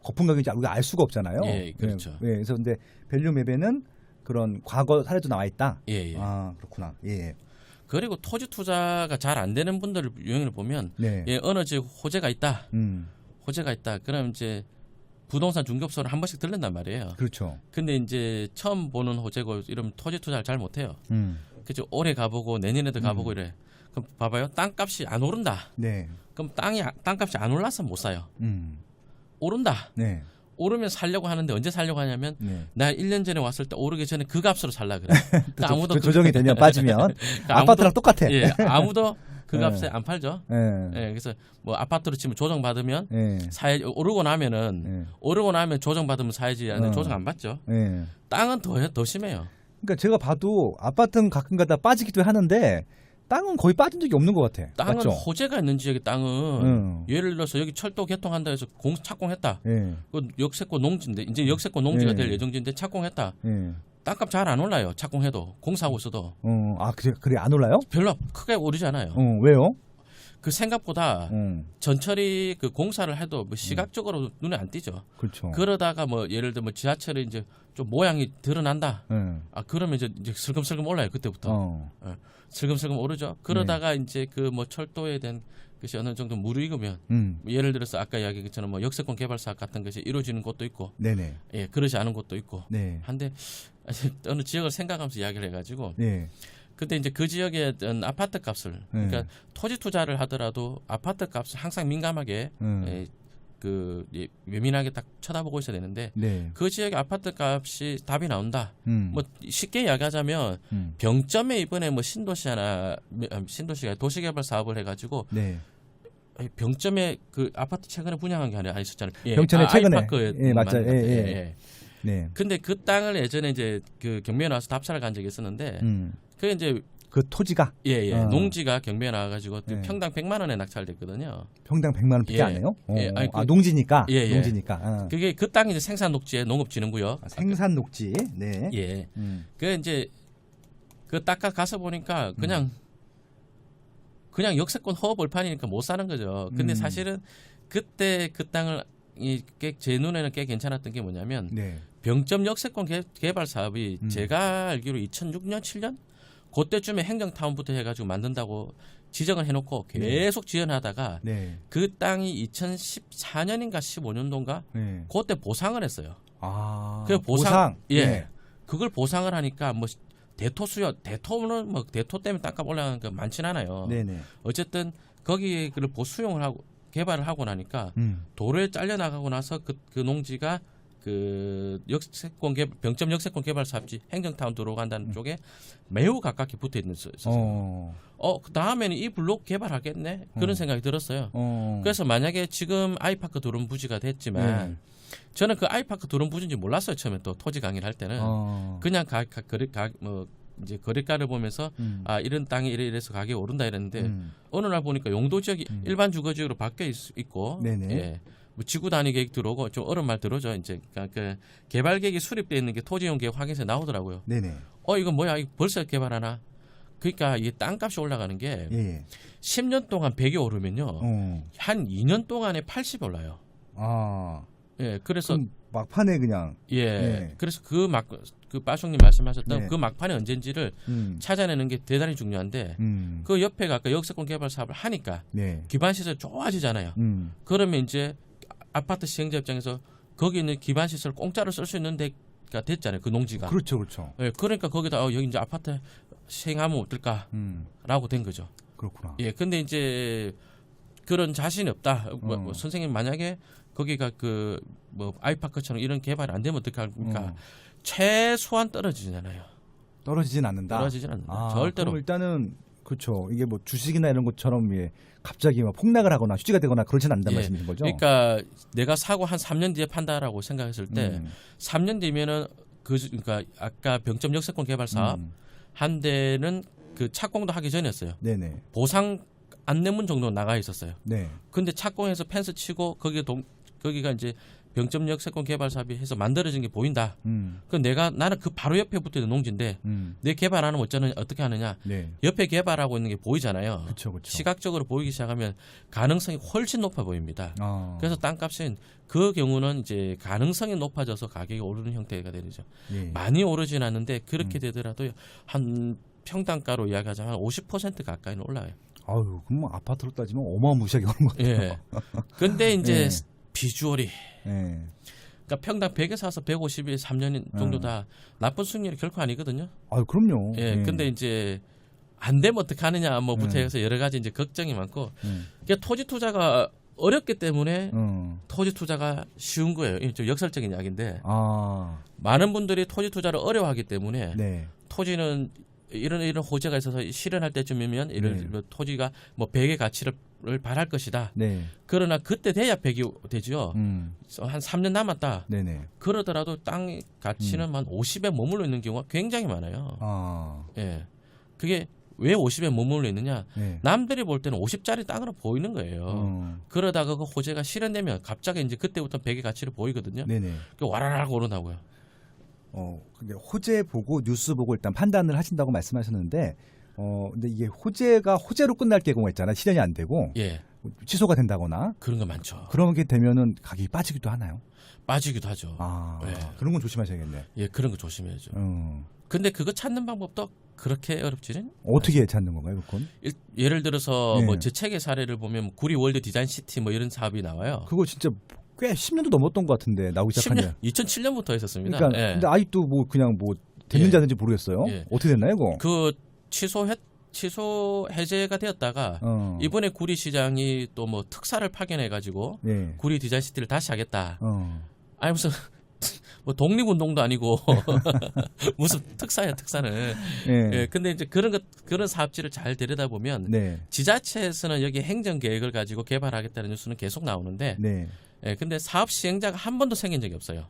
거품 가격인지 우리가 알 수가 없잖아요. 예, 그렇죠. 예, 그래서 근데 밸류맵에는 그런 과거 사례도 나와 있다. 예. 아, 그렇구나. 예. 그리고 토지 투자가 잘 안 되는 분들 유형을 보면 네. 예 어느 집 호재가 있다. 음. 호재가 있다. 그럼 이제 부동산 중개업소를 한 번씩 들른단 말이에요. 그렇죠. 근데 이제 처음 보는 호재고 이러면 토지 투자를 잘 못해요. 음. 그죠? 올해 가보고 내년에도 가보고 이래. 그럼 봐봐요. 땅값이 안 오른다. 네. 그럼 땅값이 안 올라서 못 사요. 음. 오른다. 네. 오르면 살려고 하는데 언제 살려고 하냐면 네. 나 1년 전에 왔을 때 오르기 전에 그 값으로 살라 그래. 그러니까 아무도 조정이 되면 빠지면 그러니까 아파트랑 똑같아. 예, 아무도 그 네. 값에 안 팔죠. 예. 예, 그래서 뭐 아파트로 치면 조정 받으면 예. 오르고 나면은 예. 오르고 나면 조정 받으면 사야지 하는데 조정 안 받죠. 예. 땅은 더 심해요. 그러니까 제가 봐도 아파트는 가끔가다 빠지기도 하는데 땅은 거의 빠진 적이 없는 것 같아. 땅은 맞죠? 호재가 있는 지역의 땅은 예를 들어서 여기 철도 개통한다 해서 착공했다. 예. 그 역세권 농지인데 이제 역세권 농지가 예. 될 예정지인데 착공했다. 예. 땅값 잘 안 올라요. 착공해도 공사하고 있어도 아, 그래 안 올라요? 별로 크게 오르지 않아요. 왜요? 그 생각보다 전철이 그 공사를 해도 뭐 시각적으로 눈에 안 띄죠. 그렇죠. 그러다가 뭐 예를 들면 지하철이 이제 좀 모양이 드러난다. 아 그러면 이제 슬금슬금 올라요. 그때부터 슬금슬금 오르죠. 그러다가 이제 그 뭐 철도에 대한 것이 어느 정도 무르익으면 예를 들어서 아까 이야기했처럼 뭐 역세권 개발 사업 같은 것이 이루어지는 곳도 있고, 네네. 예 그러지 않은 곳도 있고. 네. 한데 어느 지역을 생각하면서 이야기를 해가지고. 네. 근데 이제 그 지역의 어떤 아파트 값을 그러니까 토지 투자를 하더라도 아파트 값을 항상 민감하게 예민하게 딱 쳐다보고 있어야 되는데 네. 그 지역의 아파트 값이 답이 나온다. 뭐 쉽게 이야기하자면 음. 병점에 이번에 뭐 신도시가 도시개발 사업을 해가지고 네. 병점에 그 아파트 최근에 분양한 게 하나 있었잖아요. 예. 병천에 최근에. 아이파크 예, 맞죠. 맞는 것 같아요. 예. 네. 근데 그 땅을 예전에 이제 그 경매에 나와서 답사를 간 적이 있었는데 그게 이제 그 토지가 예. 어. 농지가 경매에 나와가지고 예. 평당 100만 원에 낙찰됐거든요. 평당 100만 원밖에 예. 안 해요? 예, 아니, 그- 농지니까. 예. 농지니까. 어. 그게 그 땅이 이제 생산녹지의 농업진흥구역. 아, 생산 녹지. 네. 예. 음. 그 이제 그 땅가 가서 보니까 그냥 역세권 허벌판이니까 못 사는 거죠. 근데 사실은 그때 그 땅을 제 눈에는 꽤 괜찮았던 게 뭐냐면 네. 병점 역세권 개발 사업이 음. 제가 알기로 2006년 7년 그때쯤에 행정타운부터 해가지고 만든다고 지정을 해놓고 계속 지연하다가 네. 그 땅이 2014년인가 15년도인가 네. 그때 보상을 했어요. 아. 그 보상, 예. 네. 그걸 보상을 하니까 뭐 대토 수요, 대토는 뭐 대토 때문에 땅값 올라가는 거 많진 않아요. 네네. 어쨌든 거기에 그걸 수용을 하고 개발을 하고 나니까 도로에 잘려 나가고 나서 그 농지가 그 역세권 병점 역세권 개발 사업지 행정타운 들어간다는 쪽에 매우 가깝게 붙어 있었어요. 그 다음에는 이 블록 개발하겠네 그런 생각이 들었어요. 그래서 만약에 지금 아이파크 도론 부지가 됐지만 저는 그 아이파크 도론 부지인지 몰랐어요. 처음에 또 토지 강의를 할 때는 그냥 이제 거래가를 보면서 아 이런 땅이 이래서 가격이 오른다 이랬는데 어느 날 보니까 용도 지역이 일반 주거 지역으로 바뀌어 있고 네네. 예. 뭐 지구 단위 계획 들어오고 좀 어려운 말 들어오죠. 이제 그러니까 그 개발 계획이 수립되어 있는 게 토지용 계획 확인서에 나오더라고요. 네네. 이거 뭐야? 이거 벌써 개발하나? 그러니까 이게 땅값이 올라가는 게 예. 10년 동안 100이 오르면요. 한 2년 동안에 80이 올라요. 아. 예. 그래서 그럼 막판에 그냥 예. 네. 그래서 그 빠숑님 말씀하셨던 네. 그 막판이 언젠지를 찾아내는 게 대단히 중요한데 그 옆에가 아까 역세권 개발 사업을 하니까 네. 기반 시설 좋아지잖아요. 그러면 이제 아파트 시행자 입장에서 거기 있는 기반 시설 공짜로 쓸 수 있는 데가 됐잖아요. 그 농지가. 그렇죠, 그렇죠. 예. 그러니까 거기다 여기 이제 아파트 시행하면 어떨까라고 된 거죠. 그렇구나. 예. 근데 이제 그런 자신이 없다. 뭐 선생님 만약에 거기가 그 뭐 아이파크처럼 이런 개발이 안 되면 어떻게 합니까? 최소한 떨어지잖아요. 떨어지진 않는다. 떨어지진 않는다. 아, 절대로. 그럼 일단은 그렇죠. 이게 뭐 주식이나 이런 것처럼 갑자기 막 폭락을 하거나 휴지가 되거나 그렇진 않다는 예. 말씀이신 거죠? 그러니까 내가 사고 한 3년 뒤에 판다라고 생각했을 때 3년 뒤면은 그러니까 아까 병점 역세권 개발 사업 한 대는 그 착공도 하기 전이었어요. 네네. 보상 안내문 정도 나가 있었어요. 네. 근데 착공해서 펜스 치고 거기가 이제 병점 역세권 개발 사업이 해서 만들어진 게 보인다. 그 나는 그 바로 옆에 붙어 있는 농지인데 내 개발 안 하면 어떻게 하느냐? 네. 옆에 개발하고 있는 게 보이잖아요. 그렇죠, 그렇죠. 시각적으로 보이기 시작하면 가능성이 훨씬 높아 보입니다. 아. 그래서 땅값은 그 경우는 이제 가능성이 높아져서 가격이 오르는 형태가 되죠. 예. 많이 오르진 않는데 그렇게 되더라도 한 평당가로 이야기하자면 50% 가까이는 올라요. 아유, 그럼 아파트로 따지면 어마무시하게 오른 것 같아요. 예. 근데 이제 예. 비주얼이 예. 그러니까 평당 100에 사서 150에 3년 정도 다 나쁜 수익률이 결코 아니거든요. 아유, 그럼요. 예. 근데 이제 안 되면 어떻게 하느냐 뭐부터 해서 여러 가지 이제 걱정이 많고 그러니까 토지 투자가 어렵기 때문에 토지 투자가 쉬운 거예요. 이게 좀 역설적인 이야기인데 많은 분들이 토지 투자를 어려워하기 때문에 네. 토지는 이런 호재가 있어서 실현할 때쯤이면 예를 들면 토지가 뭐 100의 가치를 발할 것이다. 네. 그러나 그때 돼야 100이 되죠. 한 3년 남았다. 네네. 그러더라도 땅 가치는 한 50에 머물러 있는 경우가 굉장히 많아요. 아. 예. 그게 왜 50에 머물러 있느냐? 네. 남들이 볼 때는 50짜리 땅으로 보이는 거예요. 그러다가 그 호재가 실현되면 갑자기 이제 그때부터 100의 가치를 보이거든요. 네네. 그 와라락 오른다고요. 근데 호재 보고 뉴스 보고 일단 판단을 하신다고 말씀하셨는데, 근데 이게 호재가 호재로 끝날 경우가 있잖아요. 실현이 안 되고 예. 취소가 된다거나 그런 거 많죠. 그런 게 되면은 가격이 빠지기도 하나요? 빠지기도 하죠. 예. 그런 건 조심하셔야겠네. 예, 그런 거 조심해야죠. 근데 그거 찾는 방법도 그렇게 어렵지는 어떻게 찾는 건가요, 그건? 예를 들어서 네. 뭐 제 책의 사례를 보면 구리 월드 디자인 시티 뭐 이런 사업이 나와요. 그거 진짜 꽤 10년도 넘었던 것 같은데 나오기 시작한 지. 2007년부터 했었습니다. 그러니까 예. 근데 아직도 뭐 그냥 뭐 됐는지 안 됐는지 모르겠어요. 예. 어떻게 됐나요, 그거? 그 취소 해제가 되었다가 이번에 구리 시장이 또 뭐 특사를 파견해 가지고 예. 구리 디자인 시티를 다시 하겠다. 아니 무슨 뭐 독립운동도 아니고 무슨 특사야 특사는. 예. 예. 근데 이제 그런 사업지를 잘 들여다 보면 네. 지자체에서는 여기 행정 계획을 가지고 개발하겠다는 뉴스는 계속 나오는데, 네. 예. 근데 사업 시행자가 한 번도 생긴 적이 없어요.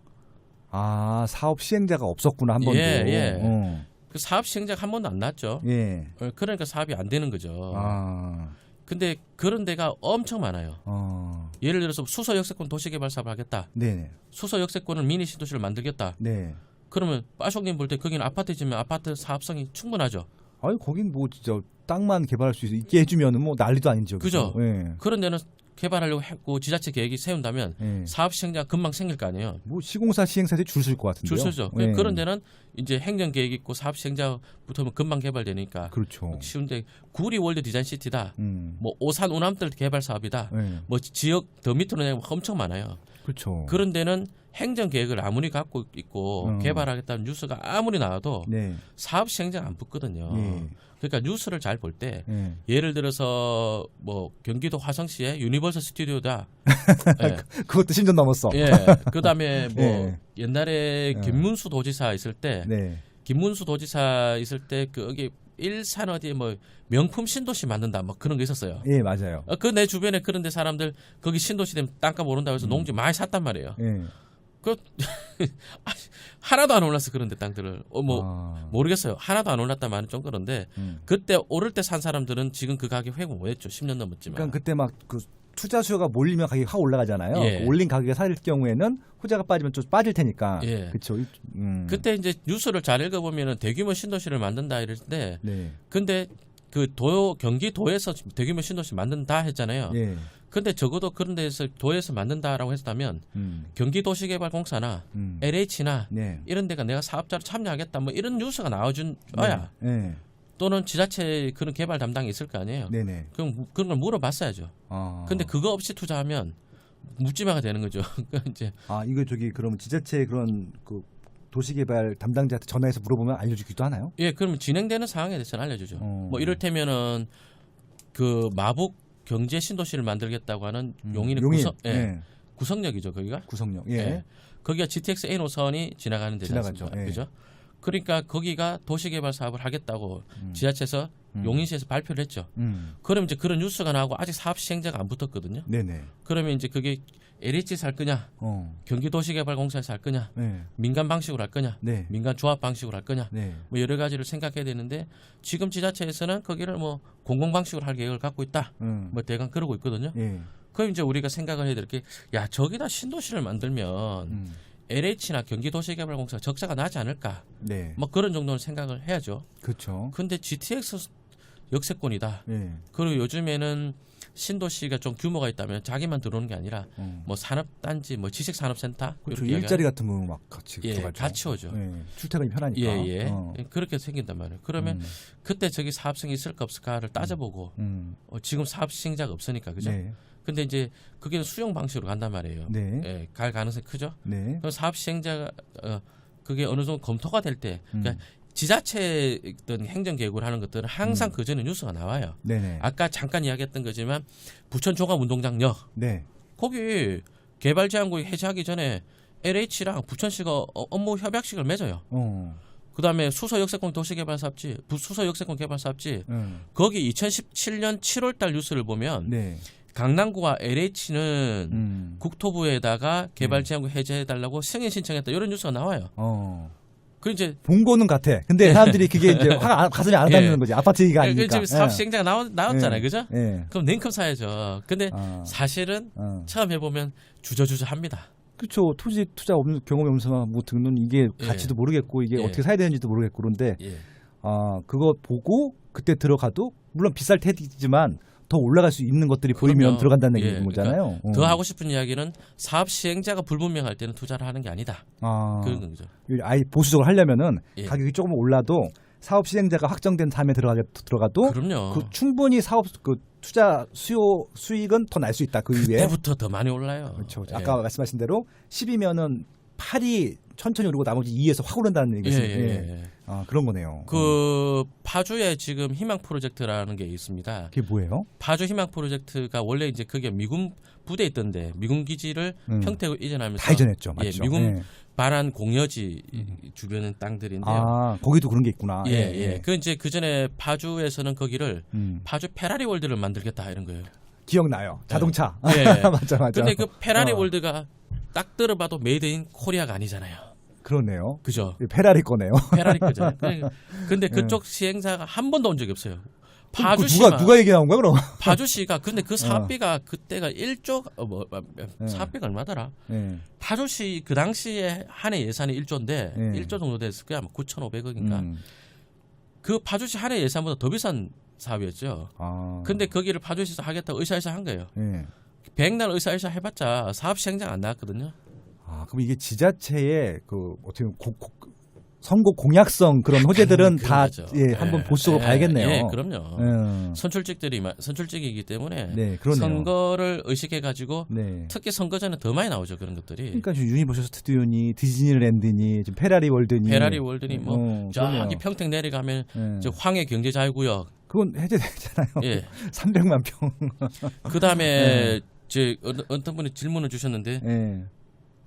아, 사업 시행자가 없었구나, 한 번도. 예, 예. 그 사업 시행자가 한 번도 안 나왔죠. 예. 그러니까 사업이 안 되는 거죠. 아. 근데 그런 데가 엄청 많아요. 어. 예를 들어서 수서 역세권 도시개발 사업을 하겠다. 네. 수서 역세권을 미니 신도시를 만들겠다. 네. 그러면 빠쇼님 볼 때 거기는 아파트 지면 아파트 사업성이 충분하죠. 아니 거긴 뭐 진짜 땅만 개발할 수 있게 해주면은 뭐 난리도 아닌 지역. 그죠? 예. 그런 데는 개발하려고 했고 지자체 계획이 세운다면 예. 사업 시행자가 금방 생길 거 아니에요. 뭐 시공사 시행사들이 줄 설 것 같은데요. 줄 서죠. 예. 그런 데는 이제 행정 계획 있고 사업 시행자부터는 금방 개발되니까 그렇죠. 쉬운데 구리 월드 디자인 시티다. 음. 뭐 오산 오남들 개발 사업이다. 예. 뭐 지역 더 밑으로 내면 엄청 많아요. 그렇죠. 그런 데는 행정 계획을 아무리 갖고 있고 개발하겠다는 뉴스가 아무리 나와도 네. 사업 시행자가 안 붙거든요. 예. 그러니까 뉴스를 잘 볼 때 예. 예를 들어서 뭐 경기도 화성시에 유니버설 스튜디오다. 예. 그것도 10년 넘었어. 예. 그다음에 뭐 예. 옛날에 김문수 도지사 있을 때 네. 김문수 도지사 있을 때 거기 일산 어디에 뭐 명품 신도시 만든다 뭐 그런 거 있었어요. 예, 맞아요. 그 내 주변에 그런데 사람들 거기 신도시 되면 땅값 오른다고 해서 농지 많이 샀단 말이에요. 예. 그 하나도 안 올랐어 그런데 땅들을 뭐 아. 모르겠어요. 하나도 안 올랐다 말은 좀 그런데 그때 오를 때 산 사람들은 지금 그 가격 회복 못했죠. 10년 넘었지만. 그러니까 그때 막 그 투자 수요가 몰리면 가격이 확 올라가잖아요. 예. 그 올린 가격에 살 경우에는 호재가 빠지면 좀 빠질 테니까. 예. 그렇죠. 그때 이제 뉴스를 잘 읽어보면은 대규모 신도시를 만든다 이럴 때 네. 근데 그 경기도에서 대규모 신도시 만든다 했잖아요. 예. 근데 적어도 그런 데서 도에서 만든다라고 했다면 경기도시개발공사나 LH나 네. 이런 데가 내가 사업자로 참여하겠다 뭐 이런 뉴스가 나와줘야 네. 또는 지자체 그런 개발 담당이 있을 거 아니에요. 네네. 그럼 그런 걸 물어봤어야죠. 아. 근데 그거 없이 투자하면 묵지마가 되는 거죠. 그러니까 이제 아 이거 저기 그럼 지자체 그런 그 도시개발 담당자한테 전화해서 물어보면 알려주기도 하나요? 예, 그러면 진행되는 상황에 대해서는 알려주죠. 어. 뭐 이를테면은 그 마북 경제 신도시를 만들겠다고 하는 용인의 구성역이죠, 거기가. 구성역. 예. 예. 거기가 GTX A 노선이 지나가는 데지 지나가죠. 않습니까? 예. 그죠? 그러니까 거기가 도시개발 사업을 하겠다고 지자체에서 용인시에서 발표를 했죠. 그럼 이제 그런 뉴스가 나오고 아직 사업 시행자가 안 붙었거든요. 네네. 그러면 이제 그게 LH 살 거냐, 경기도시개발공사에서 할 거냐, 네. 민간 방식으로 할 거냐, 네. 민간 조합 방식으로 할 거냐, 네. 뭐 여러 가지를 생각해야 되는데 지금 지자체에서는 거기를 뭐 공공 방식으로 할 계획을 갖고 있다. 뭐 대강 그러고 있거든요. 예. 그럼 이제 우리가 생각을 해야 될 게, 야 저기다 신도시를 만들면 LH나 경기도시개발공사 적자가 나지 않을까? 네. 뭐 그런 정도는 생각을 해야죠. 그렇죠. 근데 GTX 역세권이다. 예. 그리고 요즘에는 신도시가 좀 규모가 있다면 자기만 들어오는 게 아니라 뭐 산업단지, 뭐 지식산업센터 그렇죠. 이렇게 일자리 같은 거 막 같이 예, 들어가죠. 같이 오죠. 예. 출퇴근이 편하니까. 예. 그렇게 생긴단 말이에요. 그러면 그때 저기 사업성이 있을까 없을까를 따져보고 지금 사업 시행자가 없으니까 그죠? 네. 근데 이제 그게 수용 방식으로 간단 말이에요. 네. 예, 갈 가능성이 크죠. 네. 그럼 사업 시행자가 그게 어느 정도 검토가 될 때, 그러니까 지자체 어떤 행정 계획을 하는 것들은 항상 그 전에 뉴스가 나와요. 네네. 아까 잠깐 이야기했던 거지만 부천 종합운동장역 네. 거기 개발 제한구역 해제하기 전에 LH랑 부천시가 업무 협약식을 맺어요. 그다음에 수서 역세권 도시개발 사업지, 수서 역세권 개발 사업지 거기 2017년 7월달 뉴스를 보면 네. 강남구와 LH는 국토부에다가 개발 제한구 해제해달라고 승인 신청했다 이런 뉴스가 나와요. 그 이제 본 거는 같아. 근데 사람들이 그게 이제 가슴에 안 와닿는 거지. 아파트 얘기가 아니니까. 지금 사업 시행자가 나왔잖아요, 예. 그죠? 예. 그럼 냉큼 사야죠. 근데 사실은 처음 해보면 주저주저합니다. 그렇죠. 투자 경험이 없으면 뭐 듣는 이게 가치도 모르겠고 이게 어떻게 사야 되는지도 모르겠고 그런데 그거 보고 그때 들어가도 물론 비쌀 테지만 더 올라갈 수 있는 것들이 보이면 그럼요. 들어간다는 얘기인 거잖아요. 그러니까 더 하고 싶은 이야기는 사업 시행자가 불분명할 때는 투자를 하는 게 아니다. 그런 거죠. 아예 보수적으로 하려면은 예. 가격이 조금 올라도 사업 시행자가 확정된 다음에 들어가도 그럼요. 그 충분히 사업 그 투자 수익은 더 날 수 있다. 그 이후에 그때부터 더 많이 올라요. 그렇죠. 예. 아까 말씀하신 대로 10이면은 8이 천천히 오르고 나머지 2에서 확 오른다는 얘기죠. 예. 그런 거네요. 그 파주에 지금 희망 프로젝트라는 게 있습니다. 그게 뭐예요? 파주 희망 프로젝트가 원래 이제 그게 미군 부대 있던데 미군 기지를 평택으로 이전하면서 다 이전했죠. 맞죠. 미군 반환 공여지 주변은 땅들인데요. 거기도 그런 게 있구나. 그 이제 그 전에 파주에서는 거기를 파주 페라리 월드를 만들겠다 이런 거예요. 기억나요. 자동차. 예. 맞아. 근데 그 페라리 월드가 딱 들어봐도 메이드 인 코리아가 아니잖아요. 그러네요. 그죠? 페라리 거네요. 페라리 거죠. 근데 그쪽 시행사가 한 번도 온 적이 없어요. 그거 파주시만 누가 얘기 나온 거야 그럼? 파주시가 근데 그 사업비가 그때가 1조 네. 사업비가 얼마더라? 네. 파주시 그 당시에 한 해 예산이 1조인데 네. 1조 정도 됐을 거야. 아마 9,500억인가. 그 파주시 한 해 예산보다 더 비싼 사업이었죠. 아. 근데 거기를 파주시에서 하겠다고 의사일사 한 거예요. 네. 백날 의사일사 해봤자 사업 시행장 안 나왔거든요. 아, 그럼 이게 지자체의 그 어떻게 보면 선거 공약성 그런 호재들은 그런 다 거죠. 예, 한번 보수적으로 봐야겠네요. 예, 그럼요. 음. 선출직이기 때문에 네, 그러네요. 선거를 의식해가지고 네. 특히 선거 전에 더 많이 나오죠 그런 것들이. 그러니까 지금 유니버셜 스튜디오니 디즈니랜드니 지금 페라리 월드니 페라리 월드니 뭐 그러네요. 저기 평택 내려가면 예. 저 황해 경제자유구역. 그건 해제되잖아요. 예. 300만 평. 그 다음에 제 어떤 분이 질문을 주셨는데 예.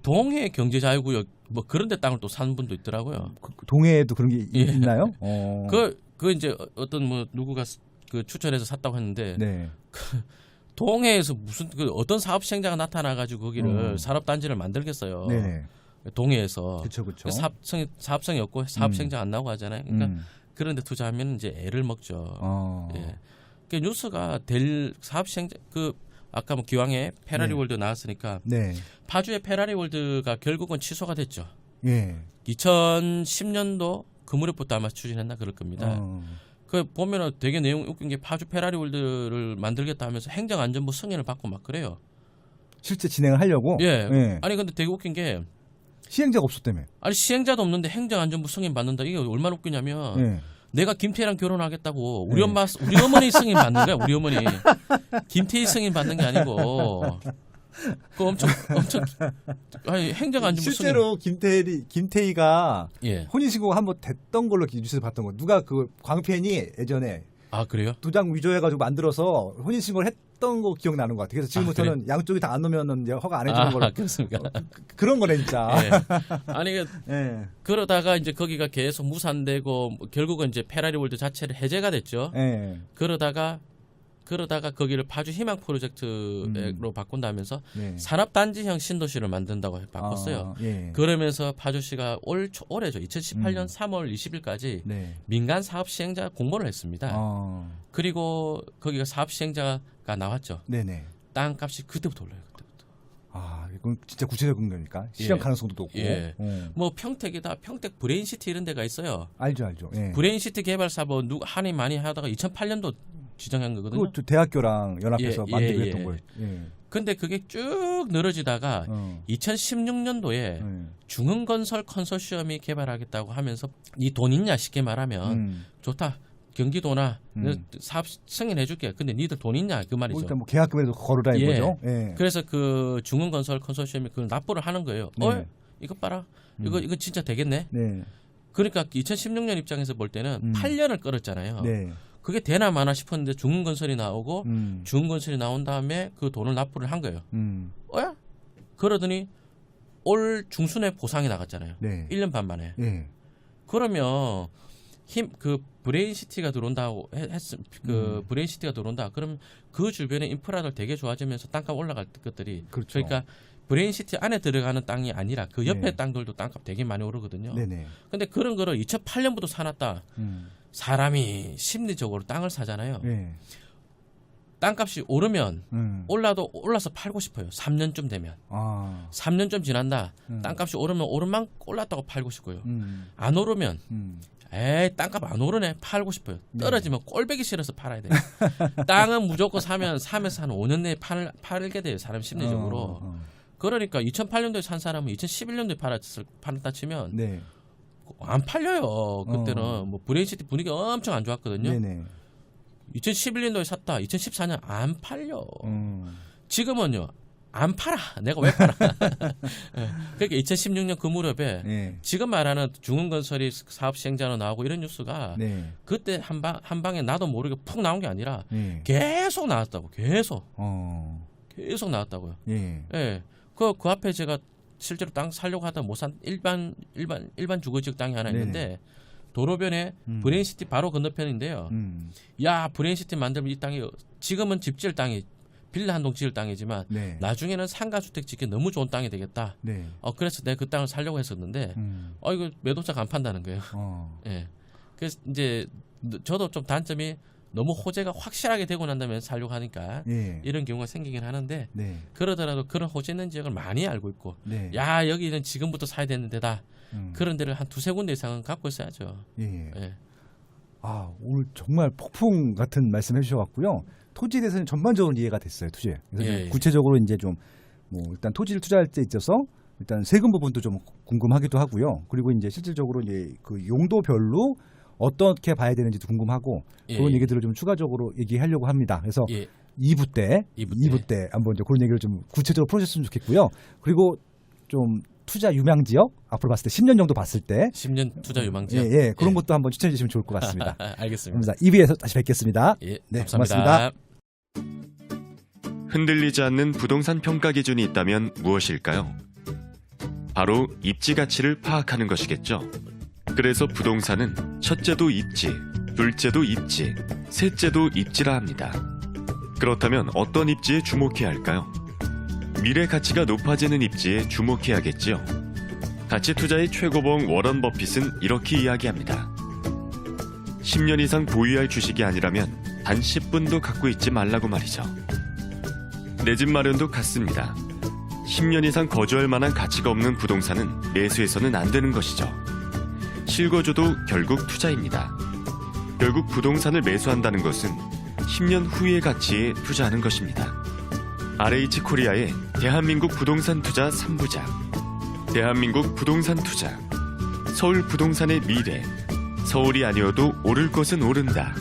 동해 경제자유구역 뭐 그런데 땅을 또 산 분도 있더라고요. 그 동해에도 그런 게 예. 있나요? 그 이제 어떤 뭐 누구가 그 추천해서 샀다고 했는데 네. 동해에서 무슨 그 어떤 사업 시행자가 나타나가지고 거기를 산업단지를 만들겠어요. 네. 동해에서 그렇죠. 사업성이 없고 사업 시행자 안 나오고 하잖아요. 그러니까 그런데 투자하면 이제 애를 먹죠. 예. 그 뉴스가 될 사업 시행자 그 아까 뭐 기왕에 페라리 네. 월드 나왔으니까 네. 파주의 페라리 월드가 결국은 취소가 됐죠. 예. 2010년도 그 무렵부터 아마 추진했나 그럴 겁니다. 그 보면은 되게 내용 웃긴 게 파주 페라리 월드를 만들겠다 하면서 행정안전부 승인을 받고 막 그래요. 실제 진행을 하려고. 예. 예. 아니 근데 되게 웃긴 게 시행자가 없었다며. 아니 시행자도 없는데 행정안전부 승인 받는다. 이게 얼마나 웃기냐면 예. 내가 김태희랑 결혼하겠다고 네. 우리 어머니 승인 받는 거야. 우리 어머니 김태희 승인 받는 게 아니고 그 엄청 아니 행정안전부 실제로 김태희가 승인. 예. 혼인신고가 한번 됐던 걸로 뉴스에서 봤던 거. 누가 그 광팬이 예전에 아 그래요? 도장 위조해가지고 만들어서 혼인신고를 했던 거 기억나는 것 같아요. 그래서 지금부터는 양쪽이 다 안 놓으면 이제 허가 안 해주는 걸로. 그렇습니까? 그런 거네 진짜. 예. 아니 예. 그러다가 이제 거기가 계속 무산되고 결국은 이제 페라리 월드 자체를 해제가 됐죠. 예. 그러다가 거기를 파주 희망 프로젝트로 바꾼다면서 네. 산업단지형 신도시를 만든다고 바꿨어요. 아, 예. 그러면서 파주시가 올해죠. 2018년 3월 20일까지 네. 민간 사업 시행자 공모를 했습니다. 그리고 거기가 사업 시행자가 나왔죠. 네네. 땅값이 그때부터 올라요. 그때부터. 아, 이건 진짜 구체적인 거니까 실현 예. 가능성도 높고. 예. 뭐 평택이다. 평택 브레인시티 이런 데가 있어요. 알죠. 예. 브레인시티 개발사 뭐 한이 많이 하다가 2008년도 지정한 거거든요. 그것도 대학교랑 연합해서 예, 만들고 예, 했던 예. 거예요. 예. 근데 그게 쭉 늘어지다가 2016년도에 중흥건설 컨소시엄이 개발하겠다고 하면서 이 돈 있냐 쉽게 말하면 좋다. 경기도나 사업 승인해줄게. 근데 니들 돈 있냐 그 말이죠. 일단 뭐 계약금에도 걸으라 예. 이거죠. 예. 그래서 그 중흥건설 컨소시엄이 그걸 납부를 하는 거예요. 네. 이거 봐라. 이거 진짜 되겠네. 네. 그러니까 2016년 입장에서 볼 때는 8년을 끌었잖아요. 네. 그게 되나 마나 싶었는데 중흥건설이 나오고 음. 중흥건설이 나온 다음에 그 돈을 납부를 한 거예요. 음. 그러더니 올 중순에 보상이 나갔잖아요. 네. 1년 반 만에. 예. 그러면 그 브레인시티가 들어온다고 브레인시티가 들어온다. 그럼 그 주변에 인프라들 되게 좋아지면서 땅값 올라갈 것들이 그렇죠. 그러니까 브레인시티 안에 들어가는 땅이 아니라 그 옆에 네. 땅들도 땅값 되게 많이 오르거든요. 네네. 근데 그런 거를 2008년부터 사놨다. 사람이 심리적으로 땅을 사잖아요. 네. 땅값이 오르면 올라서 팔고 싶어요. 3년쯤 되면. 아. 3년쯤 지난다. 땅값이 오르면 오르만 올랐다고 팔고 싶고요. 안 오르면 땅값 안 오르네 팔고 싶어요. 떨어지면 꼴배기 싫어서 팔아야 돼요. 땅은 무조건 사면 3에서 한 5년 내에 팔게 돼요. 사람 심리적으로. 그러니까 2008년도에 산 사람은 2011년도에 팔았다 치면 네. 안 팔려요. 그때는 뭐 브레인시티 분위기 엄청 안 좋았거든요. 네네. 2011년도에 샀다. 2014년 안 팔려. 지금은요. 안 팔아. 내가 왜 팔아? 그러니까 2016년 그 무렵에 네. 지금 말하는 중흥건설이 사업 시행자로 나오고 이런 뉴스가 네. 그때 한 방에 나도 모르게 푹 나온 게 아니라 네. 계속 나왔다고. 계속 나왔다고요. 예. 예. 그 앞에 제가 실제로 땅 살려고 하다 못 산 일반 주거지역 땅이 하나 있는데 도로변에 브레인시티 바로 건너편인데요. 야 브레인시티 만들면 이 땅이 지금은 집질 땅이 빌라 한 동 지을 땅이지만 네. 나중에는 상가주택 짓기 너무 좋은 땅이 되겠다. 네. 그래서 내가 그 땅을 살려고 했었는데 이거 매도자가 안 판다는 거예요. 예. 그래서 이제 저도 좀 단점이 너무 호재가 확실하게 되고 난 다음에 살려고 하니까 예. 이런 경우가 생기긴 하는데 네. 그러더라도 그런 호재 있는 지역을 많이 알고 있고 네. 야 여기는 지금부터 사야 되는 데다 음. 그런 데를 한 두세 군데 이상은 갖고 있어야죠. 예. 예. 아, 오늘 정말 폭풍 같은 말씀 해주셔갖고요. 토지에 대해서는 전반적으로 이해가 됐어요, 투자에. 그래서 예, 좀 예. 구체적으로 이제 좀, 일단 토지를 투자할 때 있어서 일단 세금 부분도 좀 궁금하기도 하고요. 그리고 이제 실질적으로 이제 그 용도별로 어떻게 봐야 되는지도 궁금하고 예, 그런 예. 얘기들을 좀 추가적으로 얘기하려고 합니다. 그래서 예. 2부 때 한번 이제 그런 얘기를 좀 구체적으로 풀어주셨으면 좋겠고요. 그리고 좀 투자 유망 지역 앞으로 봤을 때 10년 정도 봤을 때 10년 투자 유망지. 예, 그런 것도 한번 추천해 주시면 좋을 것 같습니다. 알겠습니다. 감사합니다. 2부에서 다시 뵙겠습니다. 예, 네, 감사합니다. 흔들리지 않는 부동산 평가 기준이 있다면 무엇일까요? 바로 입지 가치를 파악하는 것이겠죠. 그래서 부동산은 첫째도 입지, 둘째도 입지, 셋째도 입지라 합니다. 그렇다면 어떤 입지에 주목해야 할까요? 미래 가치가 높아지는 입지에 주목해야겠지요. 가치 투자의 최고봉 워런 버핏은 이렇게 이야기합니다. 10년 이상 보유할 주식이 아니라면 단 10분도 갖고 있지 말라고 말이죠. 내 집 마련도 같습니다. 10년 이상 거주할 만한 가치가 없는 부동산은 매수해서는 안 되는 것이죠. 실거주도 결국 투자입니다. 결국 부동산을 매수한다는 것은 10년 후의 가치에 투자하는 것입니다. RH 코리아의 대한민국 부동산 투자 3부작, 대한민국 부동산 투자, 서울 부동산의 미래, 서울이 아니어도 오를 것은 오른다.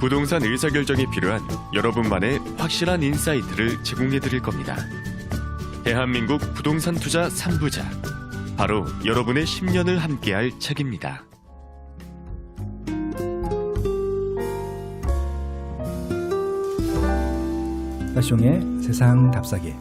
부동산 의사결정에 필요한 여러분만의 확실한 인사이트를 제공해 드릴 겁니다. 대한민국 부동산 투자 3부작, 바로 여러분의 10년을 함께할 책입니다. 나숑의 세상 답사기.